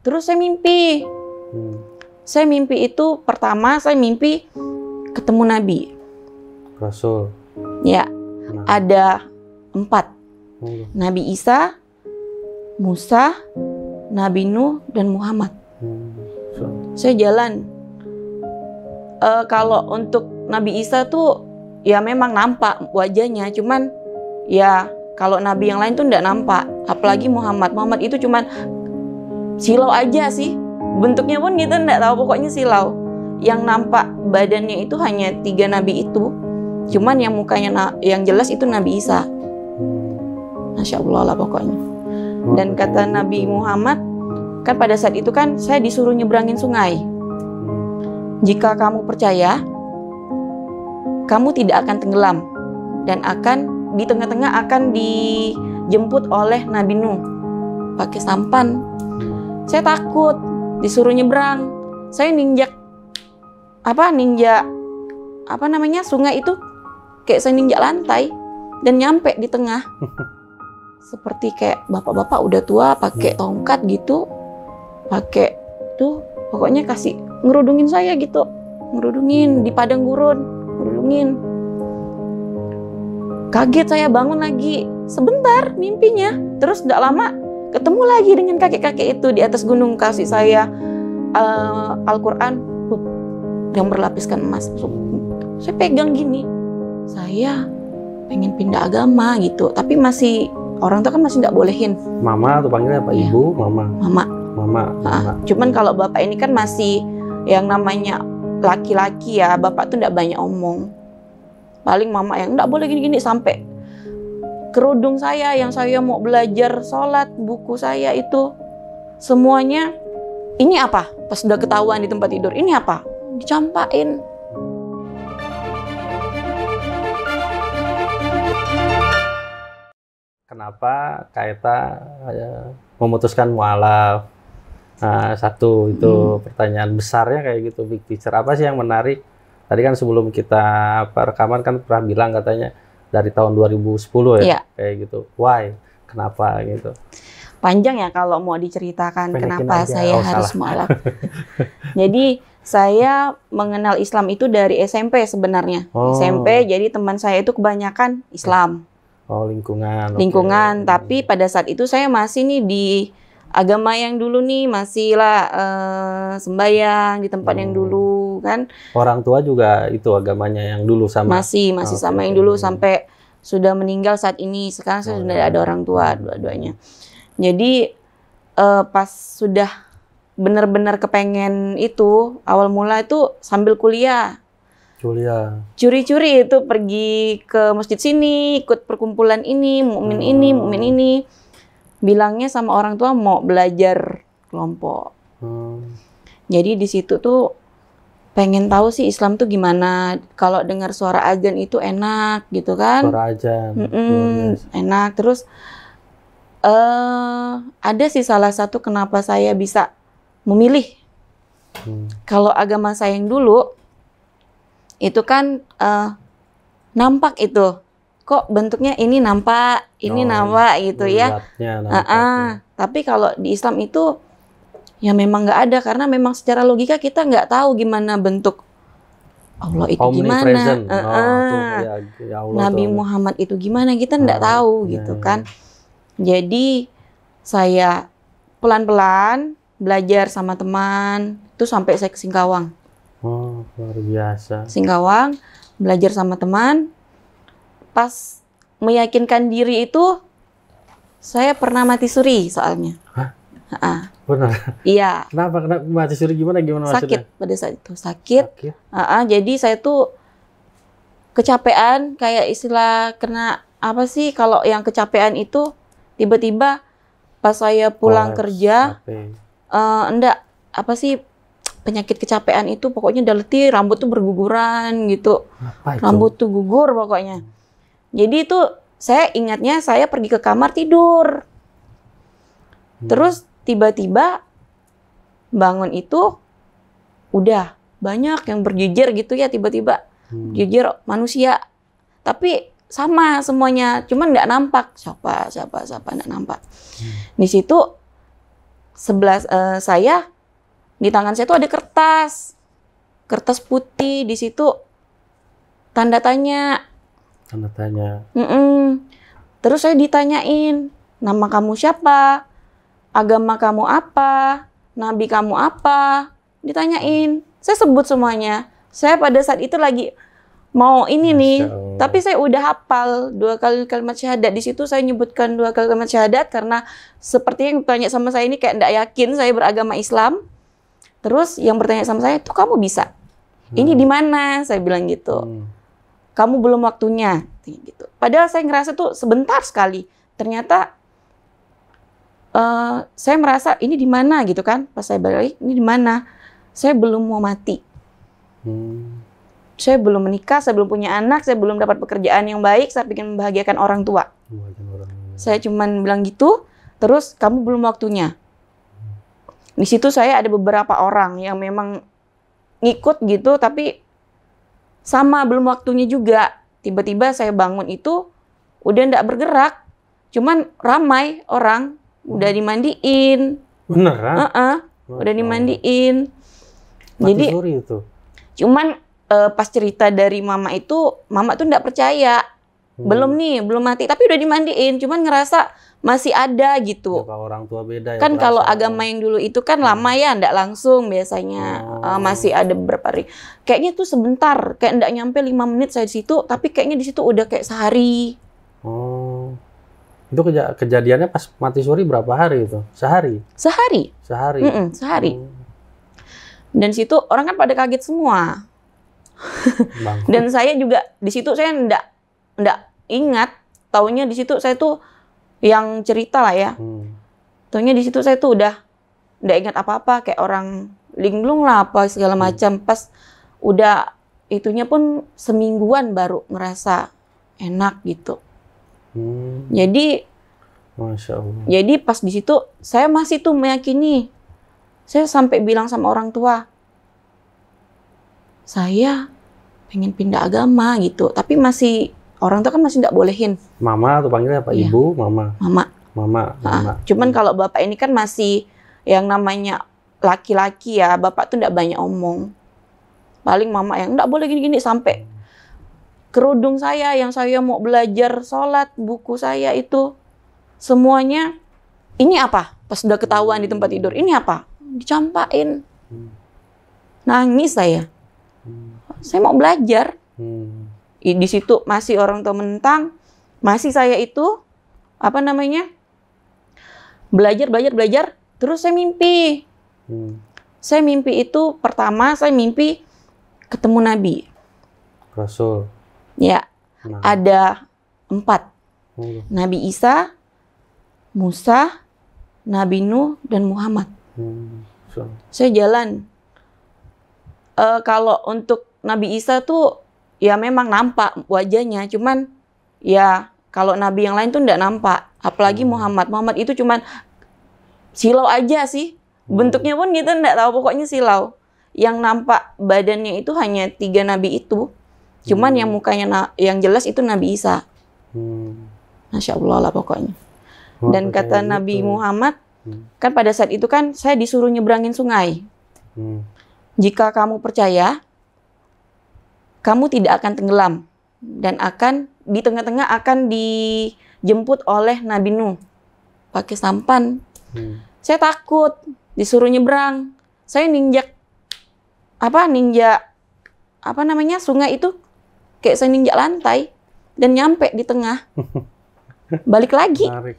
Terus saya mimpi. Saya mimpi itu pertama saya mimpi ketemu Nabi. Rasul. Ya, ada 4. Oh. Nabi Isa, Musa, Nabi Nuh, dan Muhammad. Saya jalan. Kalau untuk Nabi Isa tuh ya memang nampak wajahnya, cuman ya kalau Nabi yang lain tuh nggak nampak. Apalagi Muhammad. Muhammad itu cuman silau aja sih. Bentuknya pun kita nggak tahu, pokoknya silau. Yang nampak badannya itu hanya 3 Nabi itu. Cuman yang mukanya yang jelas itu Nabi Isa. Masya Allah lah pokoknya. Dan kata Nabi Muhammad, kan pada saat itu kan saya disuruh nyebrangin sungai. Jika kamu percaya, kamu tidak akan tenggelam. Dan akan di tengah-tengah akan dijemput oleh Nabi Nuh pakai sampan. Saya takut disuruh nyebrang. Saya ninjak sungai itu kayak saya ninjak lantai dan nyampe di tengah. Seperti kayak bapak-bapak udah tua pakai tongkat gitu, pakai tuh pokoknya kasih ngerudungin saya gitu, ngerudungin di padang gurun, ngerudungin. Kaget saya, bangun lagi sebentar mimpinya, terus tidak lama ketemu lagi dengan kakek-kakek itu di atas gunung, kasih saya Al-Quran yang berlapiskan emas. Saya pegang gini, saya pengen pindah agama gitu, tapi masih orang tua kan masih nggak bolehin. Mama tuh panggilnya apa? Ya. Ibu, mama. Mama. Cuman kalau bapak ini kan masih yang namanya laki-laki ya, bapak tuh nggak banyak omong. Paling mama yang nggak boleh gini-gini, sampai kerudung saya yang saya mau belajar sholat, buku saya itu semuanya, ini apa? Pas udah ketahuan di tempat tidur, ini apa? Dicampain. Kenapa Kak Eta memutuskan mualaf? Nah, satu itu pertanyaan besarnya kayak gitu, big picture. Apa sih yang menarik? Tadi kan sebelum kita rekaman kan pernah bilang katanya dari tahun 2010 ya, kayak gitu. Why? Kenapa gitu? Panjang ya kalau mau diceritakan kenapa aja. saya harus mualaf. Jadi saya mengenal Islam itu dari SMP sebenarnya. SMP, jadi teman saya itu kebanyakan Islam. Oh, lingkungan. Lingkungan, tapi pada saat itu saya masih nih di agama yang dulu nih, masih lah sembahyang di tempat yang dulu kan. Orang tua juga itu agamanya yang dulu sama? Masih sama yang dulu sampai sudah meninggal saat ini. Sekarang saya sudah ada orang tua dua-duanya. Jadi pas sudah benar-benar kepengen itu, awal mula itu sambil kuliah. Curi-curi itu pergi ke masjid sini, ikut perkumpulan ini, mukmin ini. Bilangnya sama orang tua mau belajar kelompok. Jadi di situ tuh pengen tahu sih Islam tuh gimana. Kalau dengar suara azan itu enak gitu kan. Suara azan. Enak. Terus ada sih salah satu kenapa saya bisa memilih. Kalau agama saya yang dulu itu kan nampak itu, kok bentuknya ini nampak, ini nampak gitu ya. Tapi kalau di Islam itu ya memang nggak ada, karena memang secara logika kita nggak tahu gimana bentuk Allah itu gimana, Nabi Muhammad itu gimana, kita nggak tahu gitu kan. Jadi saya pelan-pelan belajar sama teman, itu sampai saya ke Singkawang. Oh, luar biasa. Singkawang, belajar sama teman. Pas meyakinkan diri itu, saya pernah mati suri soalnya. Hah? Benar? Iya. Kenapa mati suri, gimana sakit maksudnya? Pada saat itu, sakit. Jadi saya tuh kecapean, kayak istilah kena apa sih, kalau yang kecapean itu tiba-tiba pas saya pulang kerja, penyakit kecapean itu pokoknya udah letih, rambut tuh berguguran gitu. Rambut tuh gugur pokoknya. Jadi itu saya ingatnya saya pergi ke kamar tidur. Terus tiba-tiba bangun itu udah banyak yang berjejer gitu ya, tiba-tiba jejer manusia. Tapi sama semuanya, cuman nggak nampak siapa nggak nampak. Di situ sebelah saya, di tangan saya tuh ada kertas putih, di situ tanda tanya. Tanda tanya. Terus saya ditanyain, nama kamu siapa, agama kamu apa, nabi kamu apa, ditanyain. Saya sebut semuanya. Saya pada saat itu lagi mau ini nih, tapi saya udah hafal 2 kali kalimat syahadat. Di situ saya nyebutkan 2 kali kalimat syahadat karena seperti yang bertanya sama saya ini kayak nggak yakin saya beragama Islam. Terus yang bertanya sama saya, tuh kamu bisa? Ini di mana? Saya bilang gitu. Kamu belum waktunya, gitu. Padahal saya ngerasa tuh sebentar sekali. Ternyata saya merasa ini di mana gitu kan? Pas saya balik, ini di mana? Saya belum mau mati. Saya belum menikah, saya belum punya anak, saya belum dapat pekerjaan yang baik, saya ingin membahagiakan orang tua. Saya cuman bilang gitu, terus kamu belum waktunya. Di situ saya ada beberapa orang yang memang ngikut gitu, tapi sama belum waktunya juga. Tiba-tiba saya bangun itu udah nggak bergerak, cuman ramai orang, udah dimandiin. Beneran? Udah dimandiin. Mati Jadi suri itu. cuman pas cerita dari mama tuh nggak percaya. Belum mati, tapi udah dimandiin. Cuman ngerasa masih ada gitu. Ya, kalau orang tua beda ya. Kan kalau agama yang dulu itu kan lama ya, nggak langsung biasanya. Masih ada beberapa hari. Kayaknya tuh sebentar, kayak nggak nyampe 5 menit saya di situ, tapi kayaknya di situ udah kayak sehari. Itu kejadiannya pas mati suri berapa hari itu? Sehari? Sehari. Sehari. Dan situ orang kan pada kaget semua. Dan saya juga di situ saya nggak ingat. Taunya di situ saya tuh yang cerita lah ya. Taunya di situ saya tuh udah nggak ingat apa-apa, kayak orang linglung lah apa segala macam. Pas udah itunya pun semingguan baru ngerasa enak gitu. Jadi, Masya Allah. Jadi pas di situ saya masih tuh meyakini. Saya sampai bilang sama orang tua, saya pengen pindah agama gitu. Tapi masih orang tua kan masih nggak bolehin. Mama atau panggilnya apa? Iya. Ibu, mama. Mama. Cuman kalau bapak ini kan masih yang namanya laki-laki ya, bapak tuh nggak banyak omong. Paling mama yang nggak boleh gini-gini, sampai kerudung saya yang saya mau belajar sholat, buku saya itu semuanya, ini apa? Pas udah ketahuan di tempat tidur, ini apa? Dicampain. Nangis saya. Saya mau belajar. Di situ masih orang tua menentang, masih saya itu belajar. Terus saya mimpi. Saya mimpi itu pertama saya mimpi ketemu Nabi. Rasul. Ya, ada 4. Nabi Isa, Musa, Nabi Nuh, dan Muhammad. Saya jalan. Kalau untuk Nabi Isa tuh ya memang nampak wajahnya, cuman ya kalau Nabi yang lain tuh nggak nampak. Apalagi Muhammad itu cuman silau aja sih. Bentuknya pun gitu nggak tahu, pokoknya silau. Yang nampak badannya itu hanya 3 Nabi itu. Cuman yang mukanya yang jelas itu Nabi Isa. Masya Allah lah pokoknya. Dan kata Nabi Muhammad, kan pada saat itu kan saya disuruh nyebrangin sungai. Jika kamu percaya, kamu tidak akan tenggelam. Dan di tengah-tengah akan dijemput oleh Nabi Nuh. Pakai sampan. Saya takut, disuruh nyebrang. Saya ninjak sungai itu. Kayak saya ninjak lantai. Dan nyampe di tengah. Balik lagi. Menarik.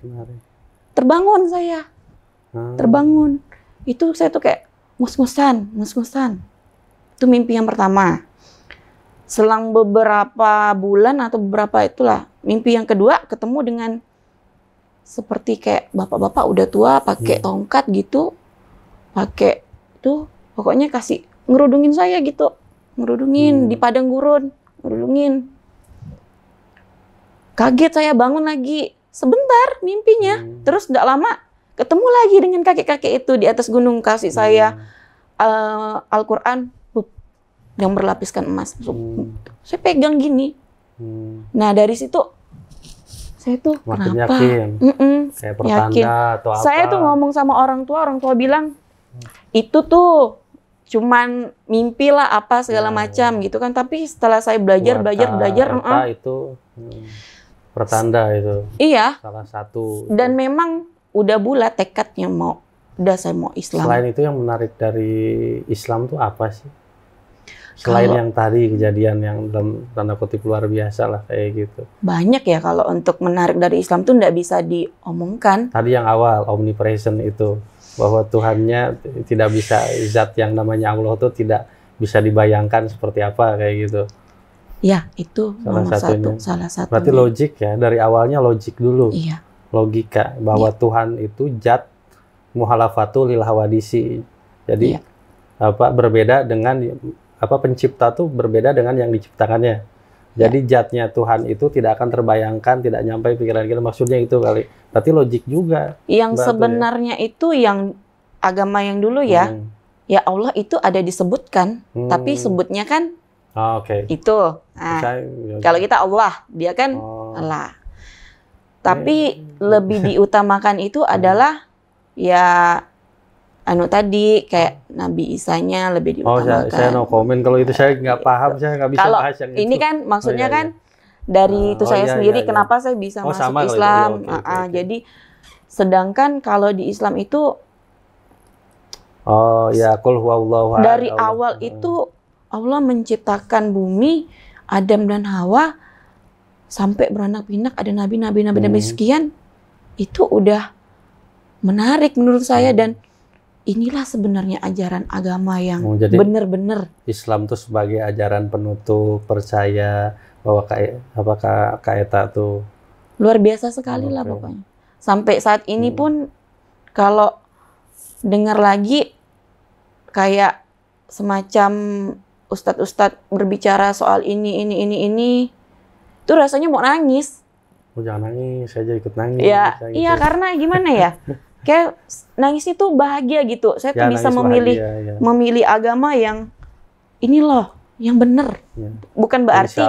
Terbangun saya. Terbangun. Itu saya tuh kayak mus-musan. Itu mimpi yang pertama. Selang beberapa bulan atau beberapa itulah, mimpi yang kedua ketemu dengan seperti kayak bapak-bapak udah tua pakai tongkat gitu. Pakai tuh pokoknya kasih ngerudungin saya gitu. Ngerudungin di padang gurun, ngerudungin. Kaget saya, bangun lagi. Sebentar mimpinya. Terus nggak lama ketemu lagi dengan kakek-kakek itu di atas gunung, kasih saya Al-Quran yang berlapiskan emas. Saya pegang gini. Nah dari situ Saya tuh Makin kenapa? yakin. Kayak pertanda Yakin. atau apa? Saya tuh ngomong sama orang tua bilang itu tuh cuman mimpi lah apa segala macam gitu kan. Tapi setelah saya belajar, Eta itu pertanda itu. iya. Salah satu. Dan memang udah bulat tekadnya saya mau Islam. Selain itu yang menarik dari Islam tuh apa sih? Selain yang tadi kejadian yang dalam tanda kutip luar biasa lah kayak gitu. Banyak ya kalau untuk menarik dari Islam tuh nggak bisa diomongkan. Tadi yang awal omnipresent itu, bahwa Tuhannya tidak bisa, zat yang namanya Allah tuh tidak bisa dibayangkan seperti apa kayak gitu. Ya itu salah satu. Berarti logik ya, dari awalnya logik dulu. Iya. Logika bahwa Tuhan itu zat muhalafatu lil hawadisi. Jadi berbeda dengan pencipta tuh berbeda dengan yang diciptakannya. Jadi zatnya Tuhan itu tidak akan terbayangkan, tidak nyampe pikiran kita. Maksudnya itu kali. Berarti logik juga. Yang sebenarnya itu yang agama yang dulu ya, ya Allah itu ada disebutkan, tapi sebutnya kan itu. Nah, kalau kita Allah, dia kan Allah. Tapi lebih diutamakan itu adalah ya tadi kayak Nabi Isanya lebih diutamakan. Saya no komen kalau itu, saya nggak paham, saya nggak bisa bahas yang itu. Ini kan maksudnya kan dari itu saya sendiri kenapa saya bisa masuk Islam. Jadi sedangkan kalau di Islam itu qul huwallahu ahad. Dari awal itu Allah menciptakan bumi, Adam dan Hawa sampai beranak pinak ada nabi sekian. Itu udah menarik menurut saya, dan inilah sebenarnya ajaran agama yang benar-benar. Islam tuh sebagai ajaran penutup, percaya bahwa kaeta tuh luar biasa sekali lah pokoknya. Sampai saat ini pun kalau dengar lagi kayak semacam ustadz berbicara soal ini itu rasanya mau nangis. Jangan nangis, saya ikut nangis. Iya, karena gimana ya? Kayak nangis itu bahagia gitu. Saya tuh bisa memilih agama yang ini loh, yang benar. Bukan berarti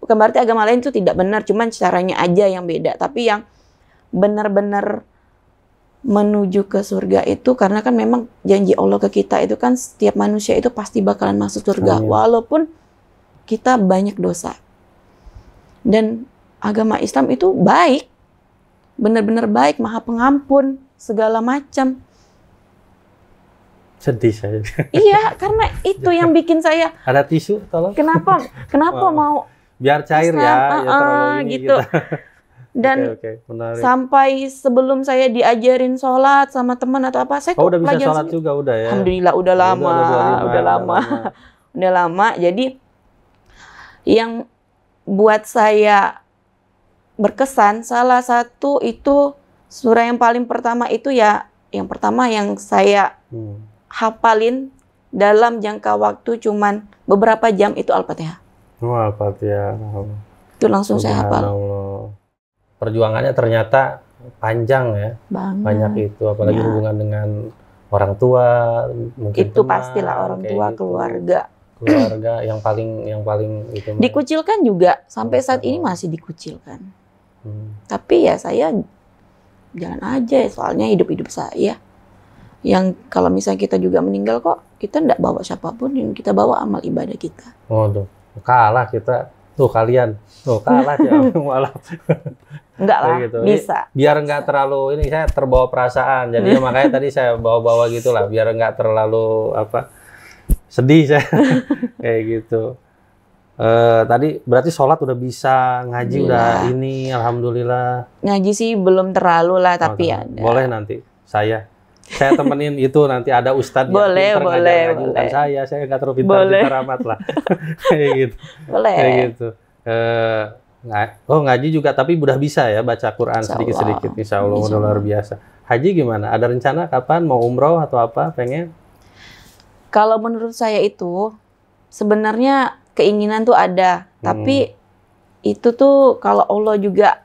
bukan berarti agama lain itu tidak benar, cuman caranya aja yang beda. Tapi yang benar-benar menuju ke surga itu, karena kan memang janji Allah ke kita itu kan setiap manusia itu pasti bakalan masuk surga, walaupun kita banyak dosa. Dan agama Islam itu baik. Benar-benar baik, maha pengampun, segala macam. Sedih saya. Iya, karena itu yang bikin saya. Ada tisu, tolong. Kenapa mau? Biar cair Islam, ya terlalu ini gitu. Dan sampai sebelum saya diajarin sholat sama teman atau apa, saya udah bisa sholat juga udah ya. Alhamdulillah udah lama. Jadi yang buat saya berkesan, salah satu itu surah yang paling pertama itu yang pertama yang saya hafalin dalam jangka waktu cuman beberapa jam itu Al-Fatihah. Al-Fatihah. Itu langsung saya hafal. Perjuangannya ternyata panjang ya. Banyak itu, apalagi hubungan dengan orang tua, mungkin itu teman, pastilah orang tua, gitu. Keluarga yang paling itu. Dikucilkan juga sampai saat ini masih dikucilkan. Tapi ya saya jalan aja, soalnya hidup saya. Yang kalau misalnya kita juga meninggal kok, kita enggak bawa siapapun, yang kita bawa amal ibadah kita. Kalah kita. Tuh kalian, kalah ya. Enggak lah, gitu. bisa. Biar enggak terlalu, ini saya terbawa perasaan. Jadi makanya tadi saya bawa-bawa gitulah, biar enggak terlalu sedih saya. Kayak gitu. Tadi berarti sholat udah bisa, ngaji udah ini, alhamdulillah. Ngaji sih belum terlalu lah, tapi ada. Boleh nanti saya temenin itu, nanti ada ustadz yang pintar ngajar ngaji, bukan saya nggak terlalu pintar amat lah. Kayak gitu. Boleh. Kayak gitu. Ngaji juga, tapi udah bisa ya baca Quran sedikit-sedikit, insya Allah udah luar biasa. Haji gimana? Ada rencana kapan mau umroh atau apa? Pengen? Kalau menurut saya itu sebenarnya keinginan tuh ada, tapi itu tuh kalau Allah juga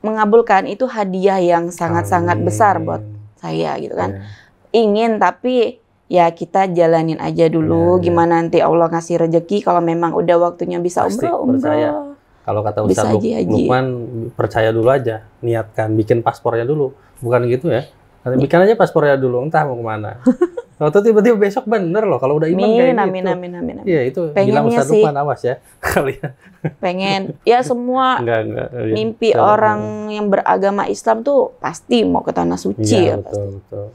mengabulkan, itu hadiah yang sangat-sangat besar buat saya gitu kan. Ingin, tapi ya kita jalanin aja dulu. Gimana nanti Allah ngasih rezeki, kalau memang udah waktunya bisa umroh. Kalau kata Bisa Ustadz haji. Lukman, percaya dulu aja, niatkan, bikin paspornya dulu. Bukan gitu ya. Nanti bikin aja paspornya dulu, entah mau kemana. Kalau tiba-tiba besok bener loh, kalau udah iman kayak Amin, gitu. amin. Iya itu Pengennya bilang Ustadz sih. Lukman, awas ya kalian. Pengen. Ya semua Enggak. Iya. mimpi orang yang beragama Islam tuh pasti mau ke tanah suci Iya, ya pasti. betul.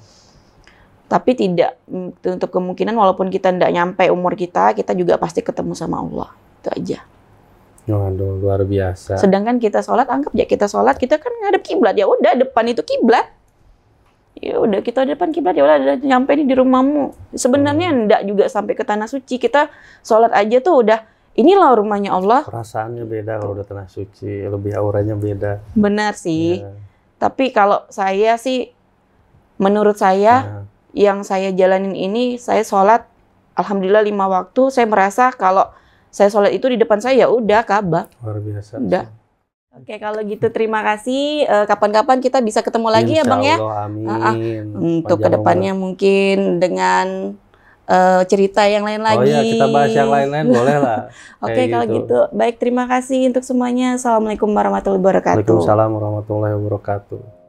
Tapi tidak untuk kemungkinan walaupun kita tidak nyampe umur kita juga pasti ketemu sama Allah. Itu aja. Waduh, luar biasa. Sedangkan kita sholat, anggap ya kita sholat, kita kan ngadep kiblat. Ya udah, depan itu kiblat. Ya udah, kita depan kiblat, ya udah nyampe nih di rumahmu. Sebenarnya enggak juga sampai ke tanah suci. Kita sholat aja tuh udah, inilah rumahnya Allah. Perasaannya beda kalau udah tanah suci, lebih auranya beda. Benar sih. Ya. Tapi kalau saya sih, menurut saya, Nah, yang saya jalanin ini, saya sholat, alhamdulillah 5 waktu, saya merasa kalau saya sholat itu di depan saya, ya udah Ka'bah. luar biasa. Udah. Oke, kalau gitu terima kasih. Kapan-kapan kita bisa ketemu lagi ya Bang ya. Insya Allah, amin. Untuk Panjang kedepannya mungkin dengan cerita yang lain umur. Oh lagi. ya, kita bahas yang lain-lain boleh lah. Oke, Kayak kalau gitu. Baik, terima kasih untuk semuanya. Assalamualaikum warahmatullahi wabarakatuh. Waalaikumsalam warahmatullahi wabarakatuh.